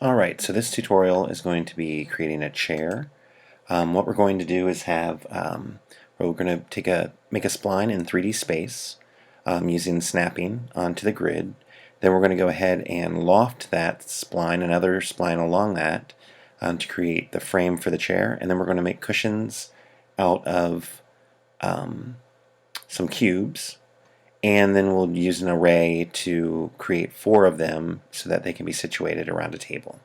Alright, so this tutorial is going to be creating a chair. What we're going to do is we're going to make a spline in 3D space using snapping onto the grid. Then we're going to go ahead and loft that spline, another spline along that, to create the frame for the chair. And then we're going to make cushions out of some cubes. And then we'll use an array to create 4 of them so that they can be situated around a table.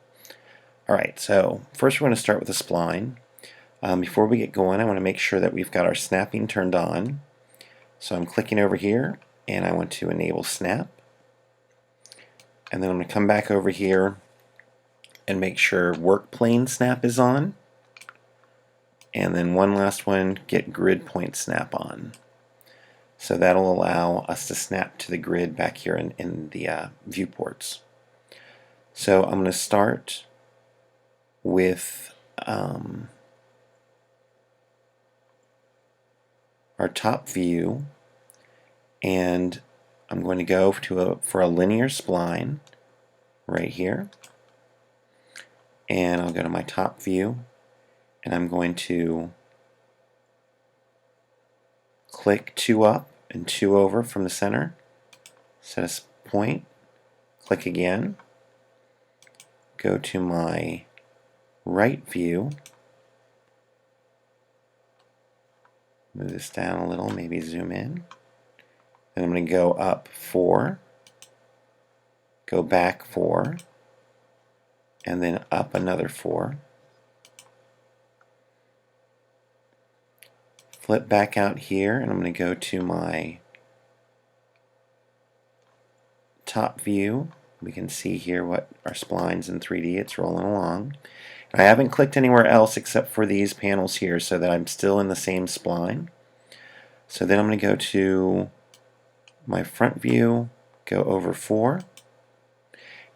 Alright, so first we're going to start with a spline. Before we get going, I want to make sure that we've got our snapping turned on. So I'm clicking over here and I want to enable snap. And then I'm going to come back over here and make sure work plane snap is on. And then one last one, get grid point snap on. So that'll allow us to snap to the grid back here in the viewports. So I'm going to start with our top view, and I'm going to go for a linear spline right here, and I'll go to my top view and I'm going to click 2 up and 2 over from the center, set a point, click again, go to my right view, move this down a little, maybe zoom in, and I'm going to go up 4, go back 4, and then up another 4. Flip back out here, and I'm going to go to my top view. We can see here what our splines in 3D, it's rolling along. I haven't clicked anywhere else except for these panels here so that I'm still in the same spline. So then I'm going to go to my front view, go over 4.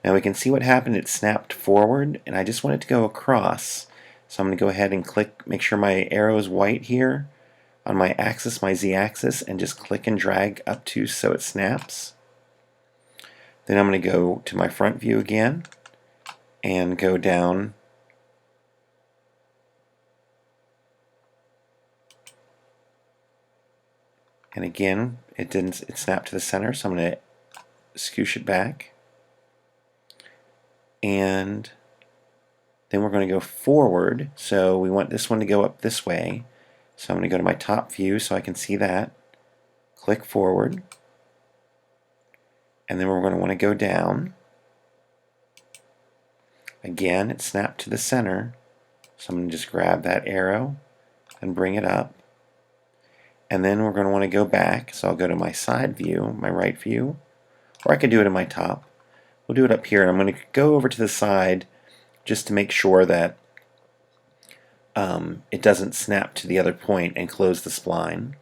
Now we can see what happened. It snapped forward, and I just want it to go across. So I'm going to go ahead and click, make sure my arrow is white here on my axis, my z-axis, and just click and drag up to so it snaps. Then I'm going to go to my front view again and go down and again it snapped to the center, so I'm going to scoosh it back, and then we're going to go forward. So we want this one to go up this way, so I'm going to go to my top view so I can see that, click forward, and then we're going to want to go down. Again, it snapped to the center, so I'm going to just grab that arrow and bring it up. And then we're going to want to go back, so I'll go to my side view, my right view, or I could do it in my top. We'll do it up here, and I'm going to go over to the side just to make sure that it doesn't snap to the other point and close the spline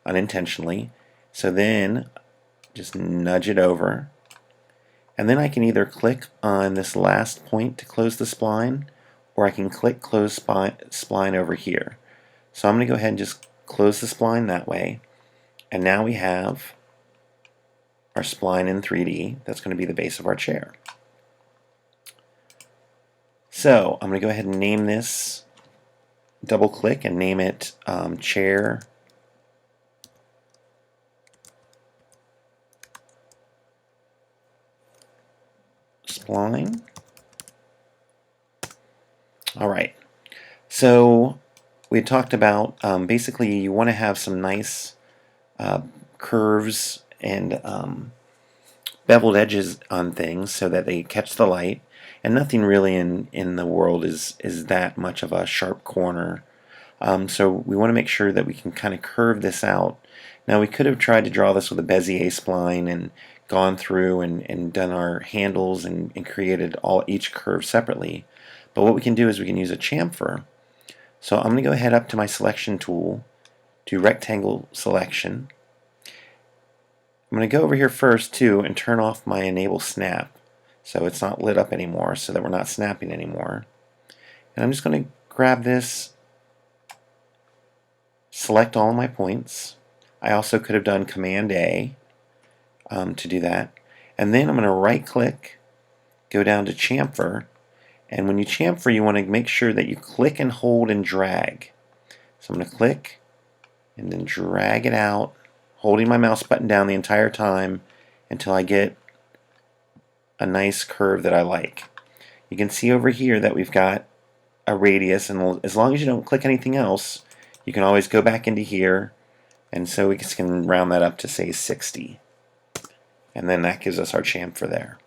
unintentionally. So then just nudge it over, and then I can either click on this last point to close the spline, or I can click close spline over here. So I'm going to go ahead and just close the spline that way, and now we have our spline in 3D. That's going to be the base of our chair. So I'm going to go ahead and name this, double click and name it chair spline. Alright, so we talked about basically you want to have some nice curves and beveled edges on things so that they catch the light, and nothing really in the world is that much of a sharp corner. So we want to make sure that we can kind of curve this out. Now we could have tried to draw this with a Bezier spline and gone through and done our handles and created each curve separately, but what we can do is we can use a chamfer. So I'm going to go ahead up to my selection tool, do rectangle selection. I'm going to go over here first too and turn off my enable snap so it's not lit up anymore, so that we're not snapping anymore. And I'm just going to grab this, select all of my points. I also could have done Command A to do that, and then I'm going to right click, go down to chamfer, And when you chamfer, you want to make sure that you click and hold and drag. So I'm going to click and then drag it out, holding my mouse button down the entire time until I get a nice curve that I like. You can see over here that we've got a radius, and as long as you don't click anything else, you can always go back into here, and so we can round that up to say 60. And then that gives us our chamfer there.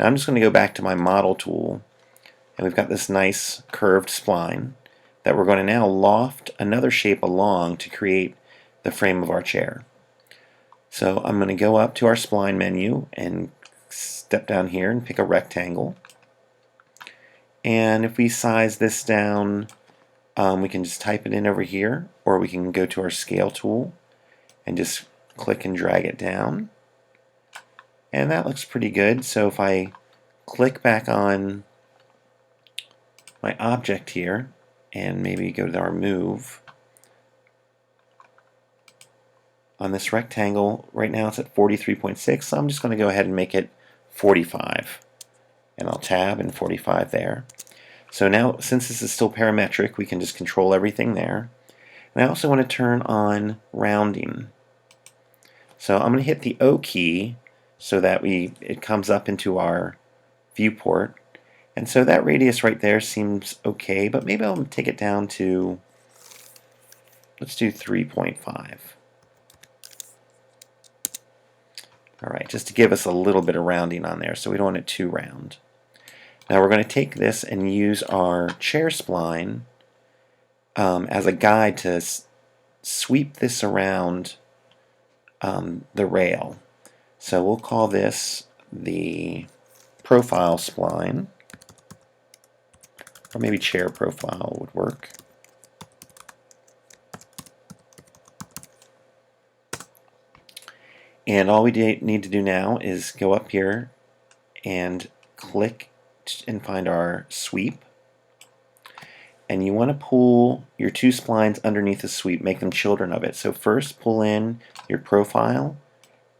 Now I'm just going to go back to my model tool, and we've got this nice curved spline that we're going to now loft another shape along to create the frame of our chair. So I'm going to go up to our spline menu and step down here and pick a rectangle. And if we size this down, we can just type it in over here, or we can go to our scale tool and just click and drag it down. And that looks pretty good. So if I click back on my object here and maybe go to our move, on this rectangle, right now it's at 43.6, so I'm just going to go ahead and make it 45. And I'll tab and 45 there. So now, since this is still parametric, we can just control everything there. And I also want to turn on rounding. So I'm going to hit the O key so that it comes up into our viewport. And so that radius right there seems okay, but maybe I'll take it down to, let's do 3.5. Alright, just to give us a little bit of rounding on there, so we don't want it too round. Now we're going to take this and use our chair spline as a guide to sweep this around the rail. So we'll call this the profile spline, or maybe chair profile would work. And all we need to do now is go up here and click and find our sweep. And you want to pull your two splines underneath the sweep, make them children of it. So first pull in your profile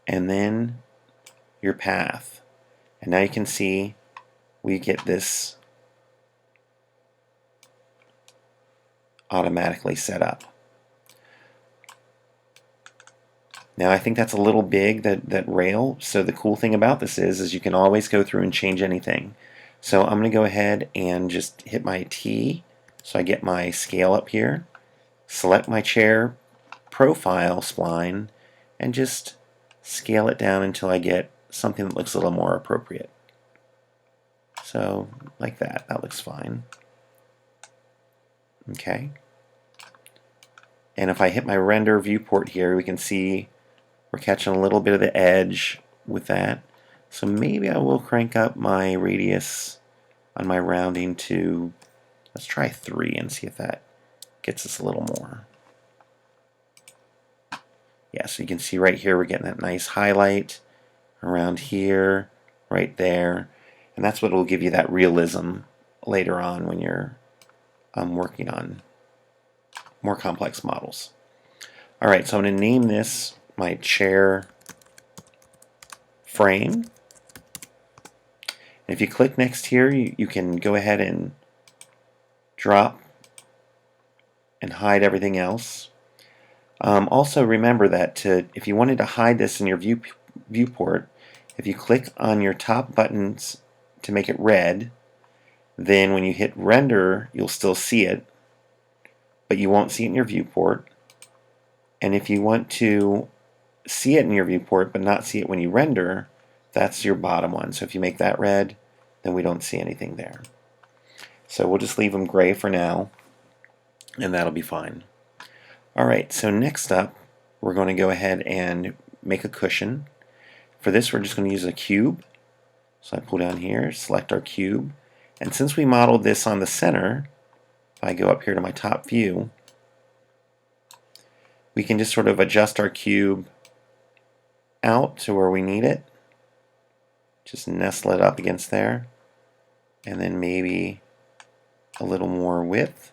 and then your path. And now you can see we get this automatically set up. Now I think that's a little big, that rail, so the cool thing about this is you can always go through and change anything. So I'm going to go ahead and just hit my T so I get my scale up here, select my chair profile spline, and just scale it down until I get something that looks a little more appropriate. So like that looks fine. Okay. And if I hit my render viewport here, we can see we're catching a little bit of the edge with that. So maybe I will crank up my radius on my rounding to, let's try 3 and see if that gets us a little more. Yeah, so you can see right here we're getting that nice highlight around here, right there. And that's what will give you that realism later on when you're working on more complex models. Alright, so I'm going to name this my chair frame. And if you click next here, you can go ahead and drop and hide everything else. Also remember that if you wanted to hide this in your viewport, if you click on your top buttons to make it red, then when you hit render, you'll still see it, but you won't see it in your viewport. And if you want to see it in your viewport but not see it when you render, that's your bottom one. So if you make that red, then we don't see anything there. So we'll just leave them gray for now, and that'll be fine. Alright, so next up, we're going to go ahead and make a cushion. For this, we're just going to use a cube. So I pull down here, select our cube, and since we modeled this on the center, if I go up here to my top view, we can just sort of adjust our cube out to where we need it. Just nestle it up against there, and then maybe a little more width.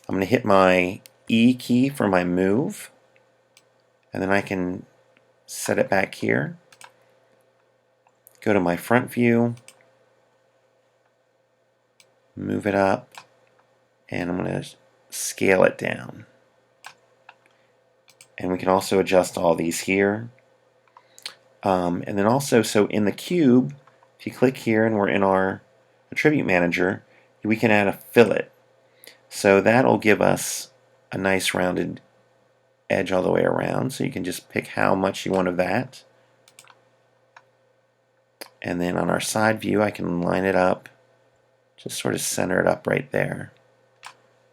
I'm going to hit my E key for my move, and then I can set it back here. Go to my front view, move it up, and I'm going to scale it down. And we can also adjust all these here. And then also, so in the cube, if you click here and we're in our attribute manager, we can add a fillet. So that'll give us a nice rounded edge all the way around. So you can just pick how much you want of that. And then on our side view, I can line it up, just sort of center it up right there.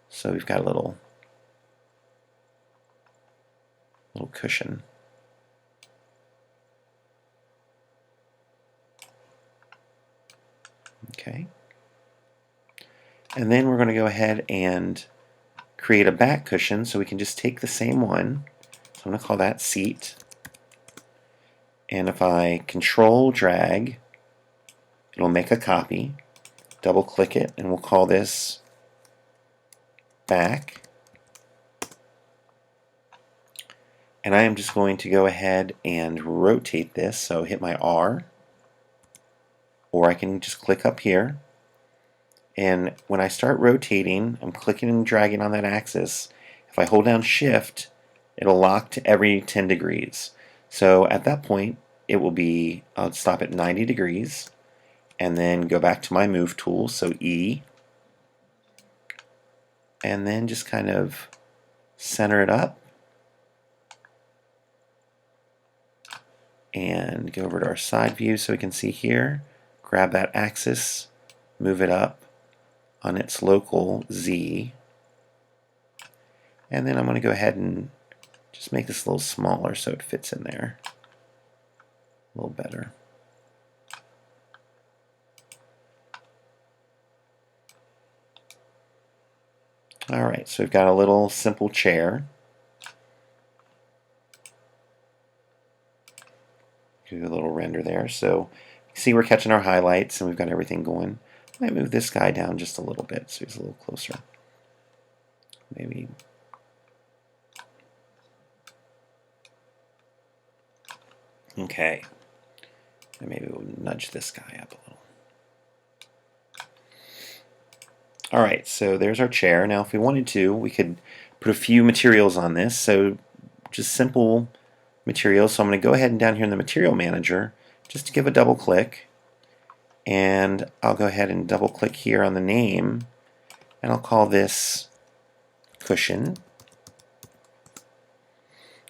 So we've got a little cushion. Okay. And then we're going to go ahead and create a back cushion, so we can just take the same one. So I'm going to call that seat. And if I control drag, it'll make a copy. Double click it, and we'll call this back. And I am just going to go ahead and rotate this, so hit my R, or I can just click up here. And when I start rotating, I'm clicking and dragging on that axis. If I hold down Shift, it'll lock to every 10 degrees. So at that point, it will be, I'll stop at 90 degrees, and then go back to my move tool, so E, and then just kind of center it up, and go over to our side view so we can see here, grab that axis, move it up on its local Z, and then I'm going to go ahead and just make this a little smaller so it fits in there a little better. Alright, so we've got a little simple chair. Do a little render there. So you see we're catching our highlights and we've got everything going. I might move this guy down just a little bit so he's a little closer. Maybe. Okay. And maybe we'll nudge this guy up a little. Alright, so there's our chair. Now if we wanted to, we could put a few materials on this. So just simple materials. So I'm going to go ahead and down here in the material manager, just to give a double click, and I'll go ahead and double click here on the name, and I'll call this cushion,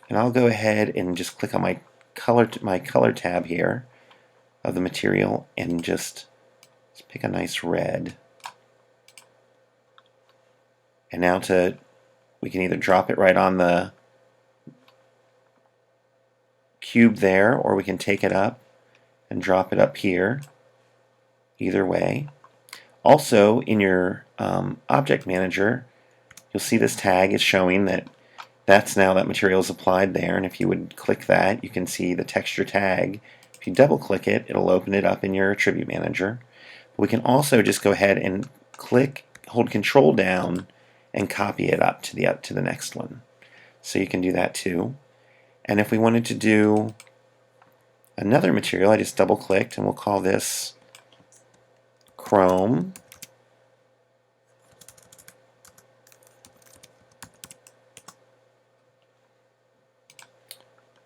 and I'll go ahead and just click on my color tab here of the material and just pick a nice red. And now we can either drop it right on the cube there, or we can take it up and drop it up here. Either way. Also, in your object manager, you'll see this tag is showing that that's now that material is applied there, and if you would click that, you can see the texture tag. If you double click it, it'll open it up in your attribute manager. We can also just go ahead and hold Control down and copy it up to the next one. So you can do that too. And if we wanted to do another material, I just double clicked and we'll call this Chrome.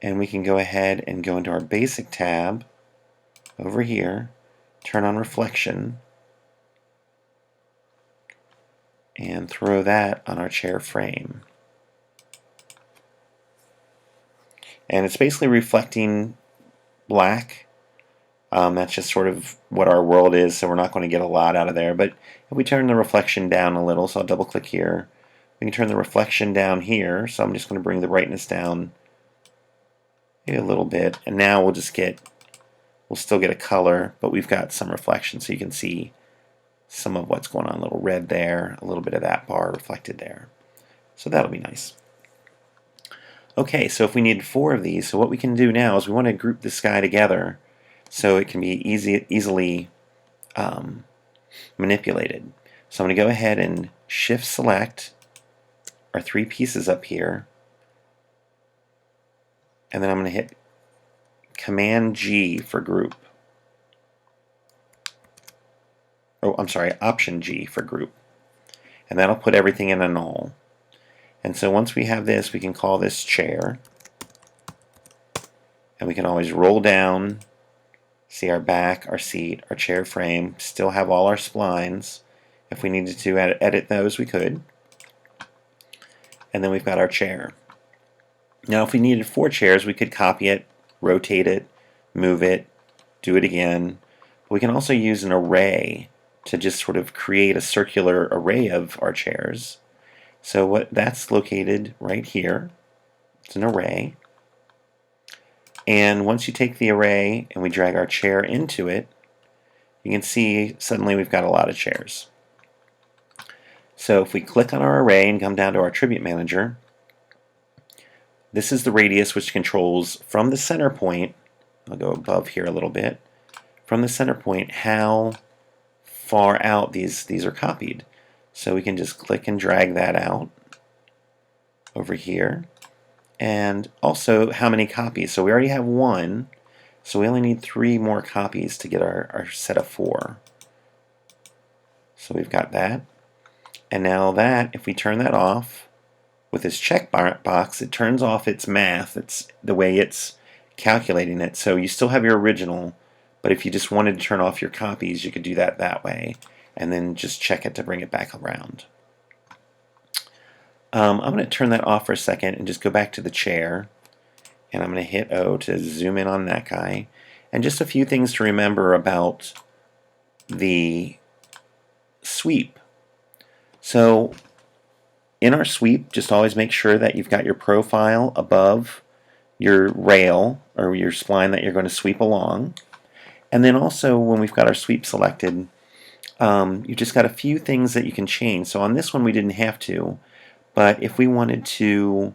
And we can go ahead and go into our basic tab over here, turn on reflection, and throw that on our chair frame. And it's basically reflecting black. That's just sort of what our world is, so we're not going to get a lot out of there. But if we turn the reflection down a little, so I'll double click here, we can turn the reflection down here, so I'm just going to bring the brightness down a little bit, and now we'll still get a color, but we've got some reflection, so you can see some of what's going on. A little red there, a little bit of that bar reflected there. So that'll be nice. Okay, so if we need 4 of these, so what we can do now is we want to group this guy together so it can be easily manipulated. So I'm going to go ahead and shift select our 3 pieces up here, and then I'm going to hit Command G for group. oh, I'm sorry, Option G for group. And that'll put everything in a null. And so once we have this, we can call this chair. And we can always roll down, see our back, our seat, our chair frame, still have all our splines. If we needed to edit those, we could. And then we've got our chair. Now if we needed 4 chairs, we could copy it, rotate it, move it, do it again. We can also use an array to just sort of create a circular array of our chairs. So that's located right here. It's an array. And once you take the array and we drag our chair into it, you can see suddenly we've got a lot of chairs. So if we click on our array and come down to our attribute manager, this is the radius which controls from the center point, I'll go above here a little bit, from the center point how far out these are copied. So we can just click and drag that out over here. And also how many copies. So we already have 1, so we only need 3 more copies to get our set of 4. So we've got that. And now that, if we turn that off with this check box, it turns off its math. It's the way it's calculating it. So you still have your original, but if you just wanted to turn off your copies, you could do that way, and then just check it to bring it back around. I'm going to turn that off for a second and just go back to the chair, and I'm going to hit O to zoom in on that guy. And just a few things to remember about the sweep. So in our sweep, just always make sure that you've got your profile above your rail or your spline that you're going to sweep along. And then also when we've got our sweep selected, you've just got a few things that you can change. So on this one we didn't have to, but if we wanted to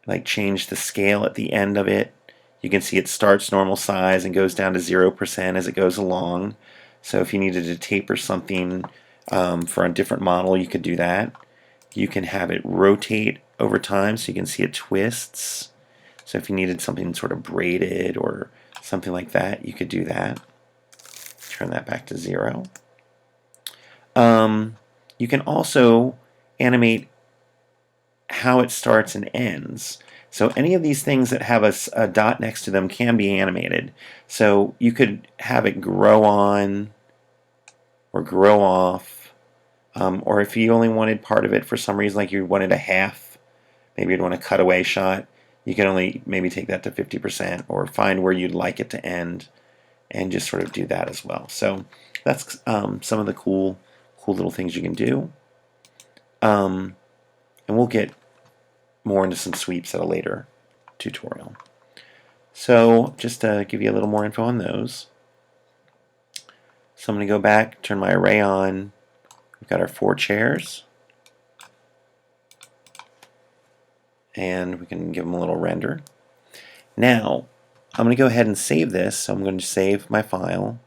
like change the scale at the end of it, you can see it starts normal size and goes down to 0% as it goes along. So if you needed to taper something for a different model, you could do that. You can have it rotate over time so you can see it twists. So if you needed something sort of braided or something like that, you could do that. Turn that back to 0. You can also animate how it starts and ends. So any of these things that have a dot next to them can be animated. So you could have it grow on or grow off, or if you only wanted part of it for some reason, like you wanted a half, maybe you'd want a cutaway shot, you can only maybe take that to 50% or find where you'd like it to end and just sort of do that as well. So that's some of the cool little things you can do. And we'll get more into some sweeps at a later tutorial. So just to give you a little more info on those. So I'm going to go back, turn my array on. We've got our 4 chairs. And we can give them a little render. Now, I'm going to go ahead and save this. So I'm going to save my file.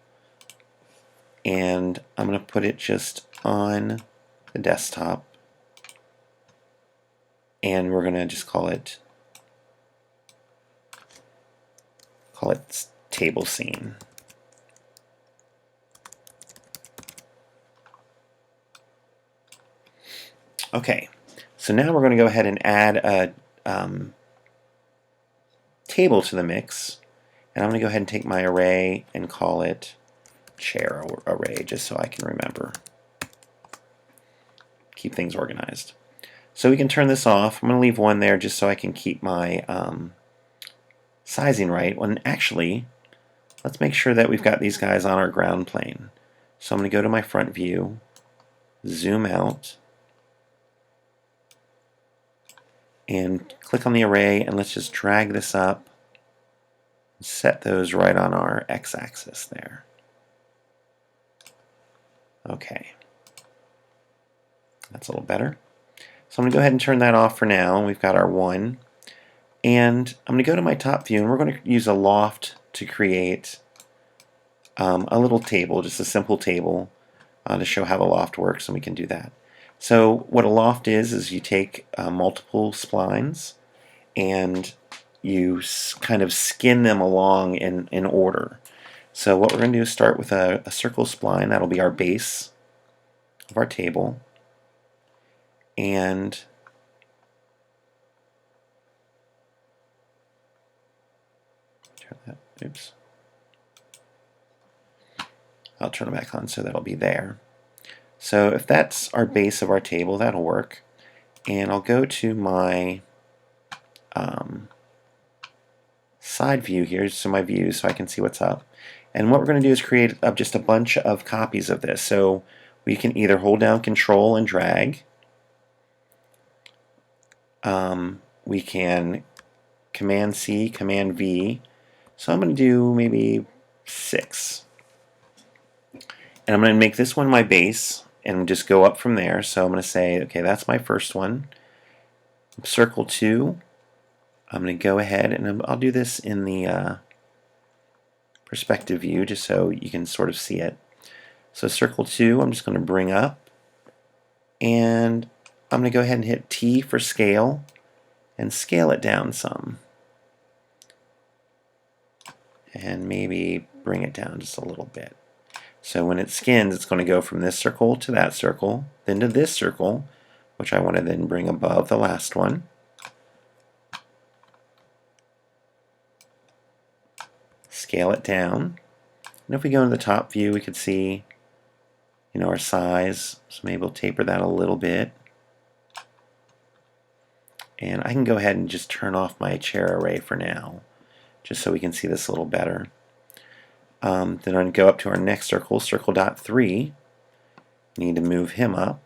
And I'm going to put it just on the desktop. And we're going to just call it table scene. Okay, so now we're going to go ahead and add a table to the mix, and I'm going to go ahead and take my array and call it chair array, just so I can remember. Keep things organized. So we can turn this off. I'm going to leave 1 there just so I can keep my sizing right. When actually, let's make sure that we've got these guys on our ground plane. So I'm going to go to my front view, zoom out, and click on the array, and let's just drag this up, set those right on our x-axis there. Okay, that's a little better. So I'm going to go ahead and turn that off for now. We've got our 1. And I'm going to go to my top view, and we're going to use a loft to create a little table, just a simple table to show how the loft works, and we can do that. So what a loft is you take multiple splines and you kind of skin them along in order. So what we're going to do is start with a circle spline. That'll be our base of our table. And turn that, oops. I'll turn it back on so that'll be there. So if that's our base of our table, that'll work. And I'll go to my side view here, so my view, so I can see what's up. And what we're going to do is create just a bunch of copies of this. So we can either hold down Control and drag. We can Command C, Command V. So I'm going to do maybe 6. And I'm going to make this one my base and just go up from there. So I'm going to say, okay, that's my first one. Circle 2. I'm going to go ahead and I'll do this in the perspective view just so you can sort of see it. So circle 2, I'm just going to bring up, and I'm going to go ahead and hit T for scale and scale it down some. And maybe bring it down just a little bit. So when it skins, it's going to go from this circle to that circle, then to this circle, which I want to then bring above the last one. Scale it down. And if we go into the top view, we could see, you know, our size. So maybe we'll taper that a little bit. And I can go ahead and just turn off my chair array for now, just so we can see this a little better. Then I'm going to go up to our next circle, circle dot 3. Need to move him up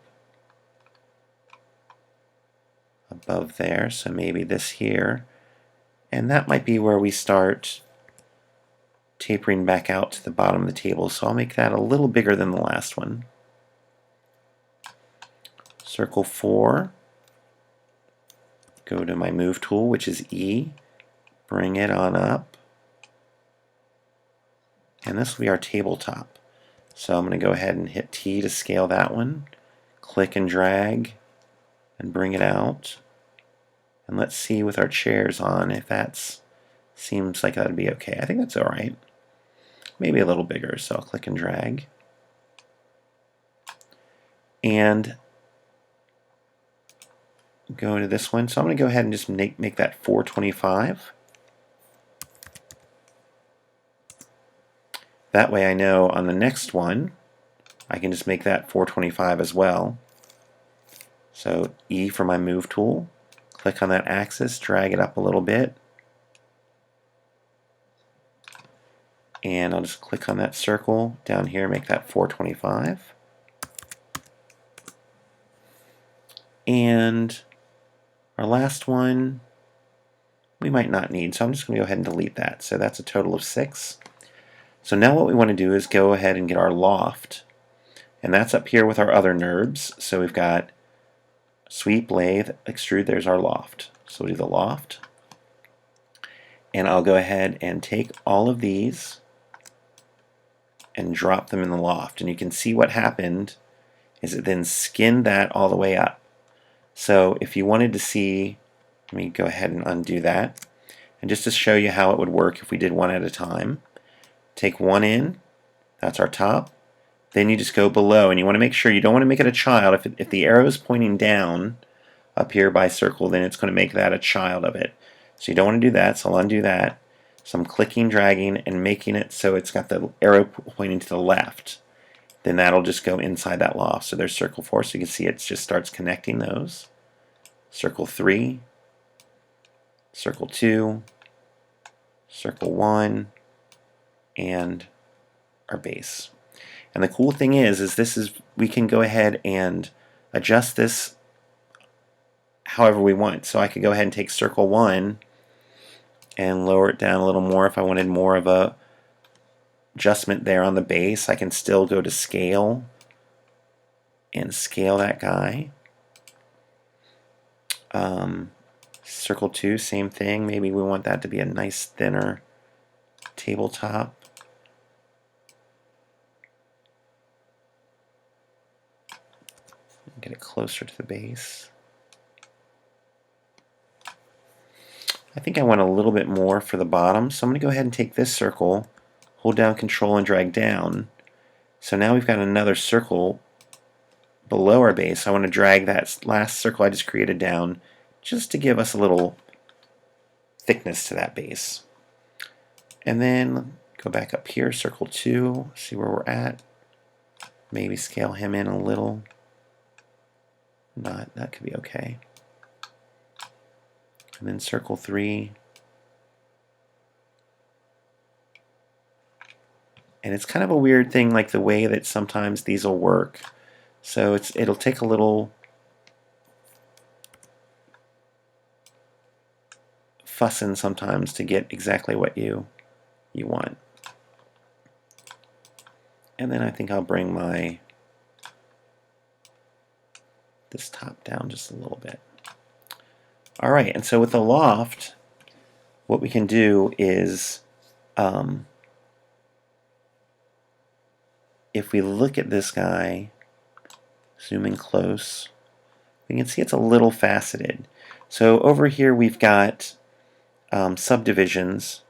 above there, so maybe this here. And that might be where we start tapering back out to the bottom of the table, so I'll make that a little bigger than the last one. Circle 4. Go to my move tool, which is E. Bring it on up. And this will be our tabletop. So I'm going to go ahead and hit T to scale that one. Click and drag and bring it out. And let's see with our chairs on if that seems like that would be okay. I think that's alright. Maybe a little bigger, so I'll click and drag. And go to this one. So I'm going to go ahead and just make that 425. That way I know on the next one I can just make that 425 as well. So E for my move tool. Click on that axis, drag it up a little bit. And I'll just click on that circle down here, make that 425. And our last one we might not need, so I'm just going to go ahead and delete that. So that's a total of 6. So now what we want to do is go ahead and get our loft. And that's up here with our other NURBS. So we've got sweep, lathe, extrude, there's our loft. So we'll do the loft. And I'll go ahead and take all of these and drop them in the loft. And you can see what happened is it then skinned that all the way up. So if you wanted to see, let me go ahead and undo that. And just to show you how it would work if we did one at a time, take one in, that's our top. Then you just go below, and you want to make sure you don't want to make it a child. If the arrow is pointing down up here by circle, then it's going to make that a child of it. So you don't want to do that, so I'll undo that. So I'm clicking, dragging, and making it so it's got the arrow pointing to the left. Then that'll just go inside that loft. So there's circle 4, so you can see it just starts connecting those. Circle 3, circle 2, circle 1, and our base. And the cool thing is we can go ahead and adjust this however we want. So I could go ahead and take circle 1 and lower it down a little more if I wanted more of a adjustment there on the base. I can still go to scale and scale that guy. Circle 2, same thing. Maybe we want that to be a nice thinner tabletop. Get it closer to the base. I think I want a little bit more for the bottom, so I'm going to go ahead and take this circle, hold down Control and drag down. So now we've got another circle below our base. I want to drag that last circle I just created down just to give us a little thickness to that base. And then go back up here, circle 2, see where we're at. Maybe scale him in a little. Not, that could be okay. And then circle 3. And it's kind of a weird thing, like the way that sometimes these will work. So it'll take a little fussing sometimes to get exactly what you want. And then I think I'll bring this top down just a little bit. All right, and so with the loft, what we can do is, if we look at this guy, zoom in close, we can see it's a little faceted. So over here we've got subdivisions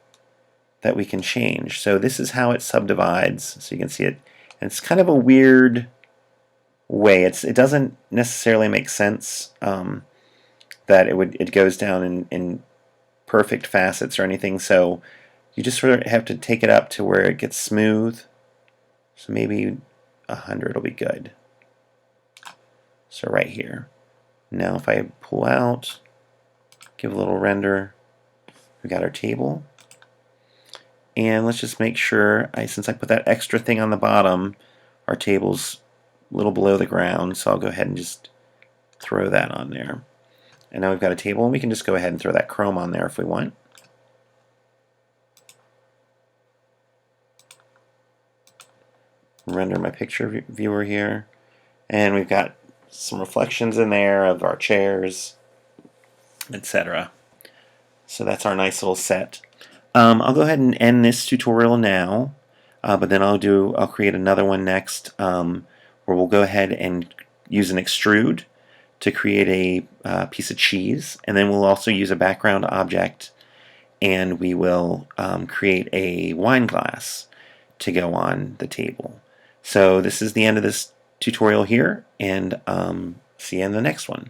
that we can change. So this is how it subdivides, so you can see it. And it's kind of a weird way. It doesn't necessarily make sense that it goes down in perfect facets or anything. So you just sort of have to take it up to where it gets smooth. So maybe 100 will be good. So right here. Now if I pull out, give a little render, we got our table. And let's just make sure, since I put that extra thing on the bottom, our table's a little below the ground, so I'll go ahead and just throw that on there. And now we've got a table, and we can just go ahead and throw that chrome on there if we want. Render my picture viewer here. And we've got some reflections in there of our chairs, etc. So that's our nice little set. I'll go ahead and end this tutorial now, but then I'll create another one next where we'll go ahead and use an extrude to create a piece of cheese, and then we'll also use a background object, and we will create a wine glass to go on the table. So this is the end of this tutorial here, and see you in the next one.